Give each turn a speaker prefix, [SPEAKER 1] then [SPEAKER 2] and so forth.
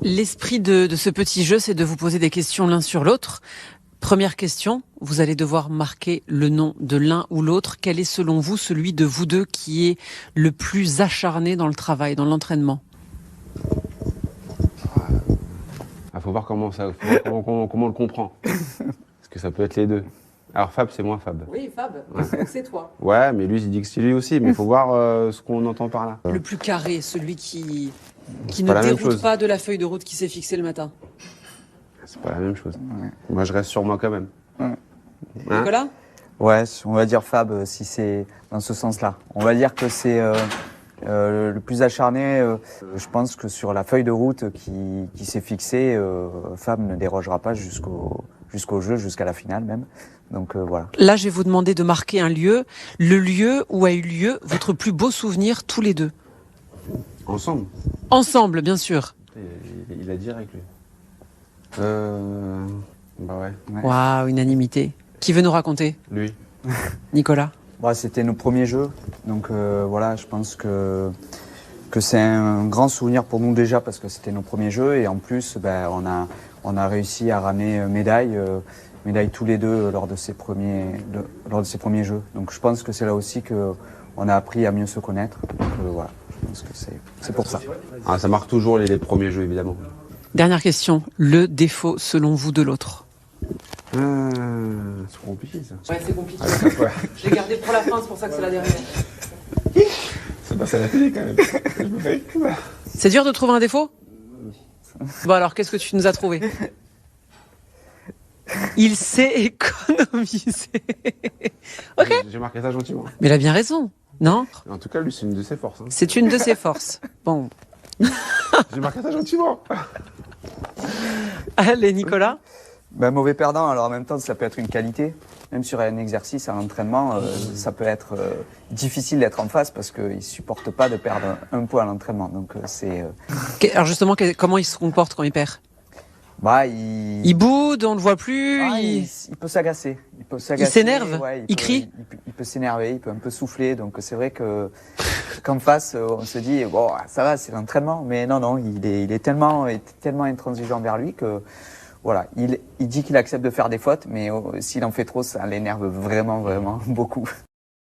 [SPEAKER 1] L'esprit de ce petit jeu, c'est de vous poser des questions l'un sur l'autre. Première question, vous allez devoir marquer le nom de l'un ou l'autre. Quel est selon vous celui de vous deux qui est le plus acharné dans le travail, dans l'entraînement?
[SPEAKER 2] Faut voir comment on le comprend. Parce que ça peut être les deux. Alors Fab, c'est moi Fab.
[SPEAKER 1] Oui, Fab, c'est toi.
[SPEAKER 2] Ouais, mais lui, il dit que c'est lui aussi. Mais il faut voir ce qu'on entend par là.
[SPEAKER 1] Le plus carré, celui qui
[SPEAKER 2] pas
[SPEAKER 1] ne
[SPEAKER 2] la même
[SPEAKER 1] déroute
[SPEAKER 2] chose.
[SPEAKER 1] pas de la feuille de route qui s'est fixée le matin.
[SPEAKER 2] C'est pas la même chose. Moi, je reste sur moi quand même. Hein?
[SPEAKER 1] Nicolas?
[SPEAKER 3] Ouais, on va dire Fab si c'est dans ce sens-là. On va dire que c'est le plus acharné. Je pense que sur la feuille de route qui s'est fixée, Fab ne dérogera pas jusqu'au jeu, jusqu'à la finale même. Donc voilà.
[SPEAKER 1] Là, je vais vous demander de marquer un lieu, le lieu où a eu lieu votre plus beau souvenir tous les deux.
[SPEAKER 2] Ensemble.
[SPEAKER 1] Ensemble, bien sûr.
[SPEAKER 2] Il a direct, lui. Bah ouais.
[SPEAKER 1] Waouh, unanimité. Qui veut nous raconter?
[SPEAKER 2] Lui.
[SPEAKER 1] Nicolas?
[SPEAKER 3] Bon, c'était nos premiers jeux, donc voilà, je pense que c'est un grand souvenir pour nous déjà parce que c'était nos premiers jeux et en plus on a réussi à ramener médaille tous les deux lors de ces premiers jeux. Donc je pense que c'est là aussi qu'on a appris à mieux se connaître. Donc voilà, je pense que c'est pour ça.
[SPEAKER 2] Ah, ça marque toujours les premiers jeux, évidemment.
[SPEAKER 1] Dernière question, le défaut selon vous de l'autre?
[SPEAKER 2] C'est compliqué ça.
[SPEAKER 1] Ouais, c'est compliqué.
[SPEAKER 2] Ouais.
[SPEAKER 1] Je l'ai gardé pour la fin, c'est pour ça que c'est la dernière.
[SPEAKER 2] Ça passe à la télé quand même.
[SPEAKER 1] C'est dur de trouver un défaut? Bon alors, qu'est-ce que tu nous as trouvé? Il s'est économisé. Ok.
[SPEAKER 2] J'ai marqué ça gentiment.
[SPEAKER 1] Mais il a bien raison, non?
[SPEAKER 2] En tout cas, lui, c'est une de ses forces. Hein.
[SPEAKER 1] C'est une de ses forces. Bon.
[SPEAKER 2] J'ai marqué ça gentiment.
[SPEAKER 1] Allez, Nicolas?
[SPEAKER 3] Mauvais perdant, alors en même temps ça peut être une qualité. Même sur un exercice, un entraînement, ça peut être difficile d'être en face parce qu'il ne supporte pas de perdre un point à l'entraînement. Donc c'est...
[SPEAKER 1] Alors justement, comment il se comporte quand il perd? Il boude, on le voit plus.
[SPEAKER 3] Il peut s'agacer.
[SPEAKER 1] Il s'énerve.
[SPEAKER 3] Ouais,
[SPEAKER 1] il crie.
[SPEAKER 3] Il peut s'énerver, il peut un peu souffler. Donc c'est vrai que qu'en face, on se dit bon, ça va, c'est l'entraînement. Mais non, il est tellement intransigeant vers lui que voilà, il dit qu'il accepte de faire des fautes, mais s'il en fait trop, ça l'énerve vraiment beaucoup.